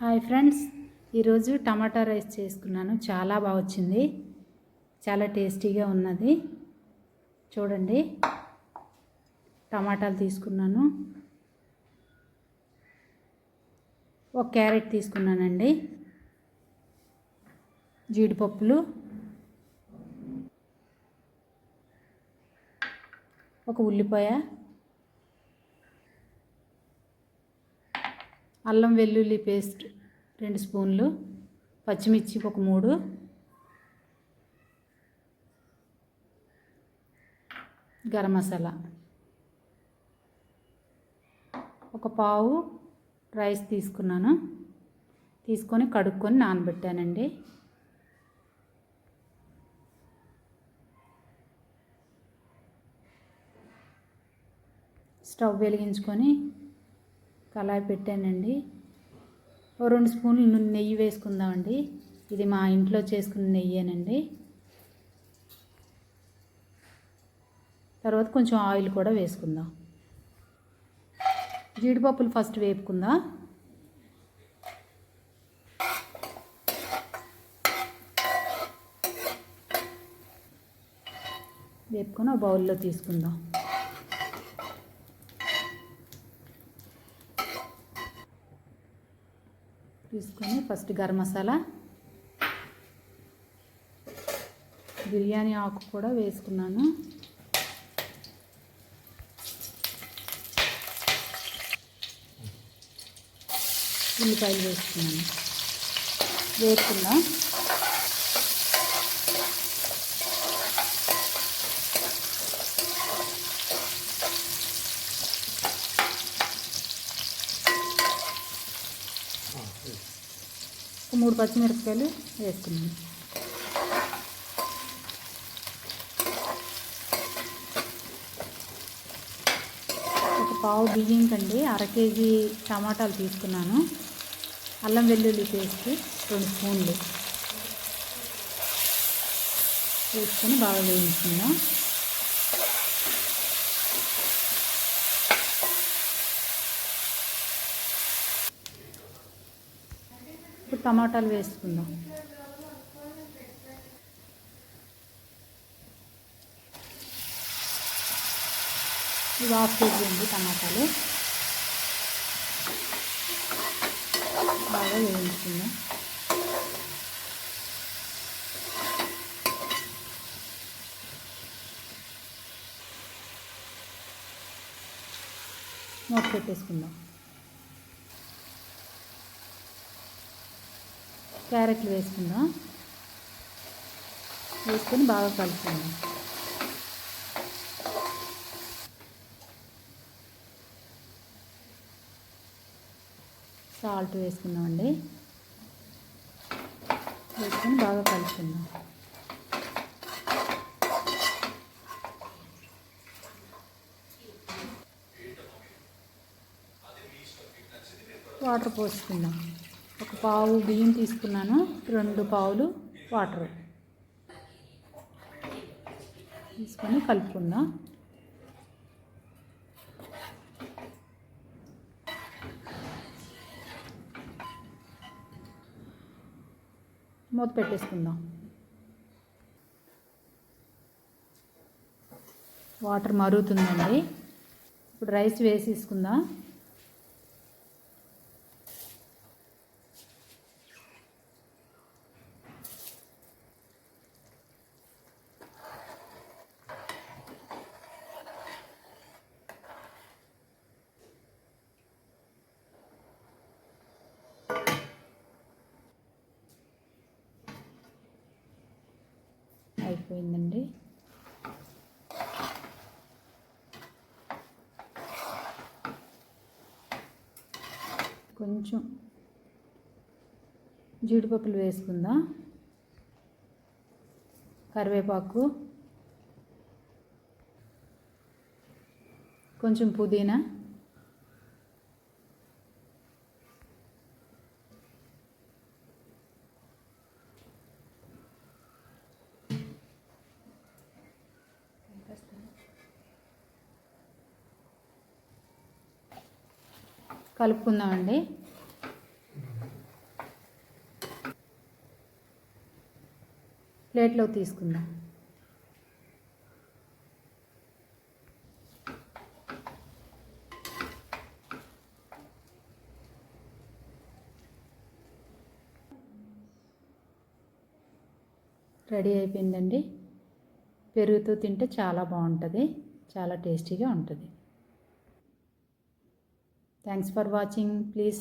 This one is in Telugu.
హాయ్ ఫ్రెండ్స్, ఈరోజు టమాటా రైస్ చేసుకున్నాను. చాలా బాగా వచ్చింది, చాలా టేస్టీగా ఉన్నది. చూడండి, టమాటాలు తీసుకున్నాను, ఒక క్యారెట్ తీసుకున్నానండి, జీడిపప్పులు, ఒక ఉల్లిపాయ, అల్లం వెల్లుల్లి పేస్ట్ 2 స్పూన్లు, పచ్చిమిర్చి ఒక 3, గరం మసాలా, ఒక పావు రైస్ తీసుకొని కడుక్కొని నానబెట్టానండి. స్టవ్ వెలిగించుకొని కళాయి పెట్టానండి. ఓ 2 స్పూన్లు నెయ్యి వేసుకుందామండి. ఇది మా ఇంట్లో చేసుకున్న నెయ్యేనండి. తర్వాత కొంచెం ఆయిల్ కూడా వేసుకుందాం. జీడిపప్పులు ఫస్ట్ వేపుకుందాం. వేపుకొని ఒక బౌల్లో తీసుకుందాం. తీసుకొని ఫస్ట్ గరం మసాలా, బిర్యానీ ఆకు కూడా వేసుకున్నాను. ఉల్లిపాయలు వేసుకున్నాను. వేసుకుందాం. ఒక 3 పచ్చిమిరపకాయలు వేసుకున్నాను. ఒక పావు బియ్యం కండి 1/2 కేజీ టమాటాలు తీసుకున్నాను. అల్లం వెల్లుల్లి పేస్ట్ 2 స్పూన్లు వేసుకొని బాగా వేయించుకుందాం. ఇప్పుడు టమాటాలు వేసుకుందాం. ఇది 1/2 కేజీ అండి టమాటాలు. బాగా వేయించుకుందాం. మూత పెట్టేసుకుందాం. క్యారెట్లు వేసుకుందాం. వేసుకొని బాగా కలుపుకుందాం. సాల్ట్ వేసుకుందామండి. వేసుకొని బాగా కలుపుకుందాం. వాటర్ పోసుకుందాం. ఒక పావు బియ్యం తీసుకున్నాను, 2 పావులు వాటర్ తీసుకొని కలుపుకుందాం. మూత పెట్టేసుకుందాం. వాటర్ మరుగుతుందండి. ఇప్పుడు రైస్ వేసేసుకుందాం. అయిపోయిందండి. కొంచెం జీడిపప్పులు వేసుకుందాం. కరివేపాకు, కొంచెం పుదీనా, కలుపుకుందామండి. ప్లేట్లో తీసుకుందాం. రెడీ అయిపోయిందండి. పెరుగుతో తింటే చాలా బాగుంటుంది, చాలా టేస్టీగా ఉంటుంది. Thanks for watching. ప్లీజ్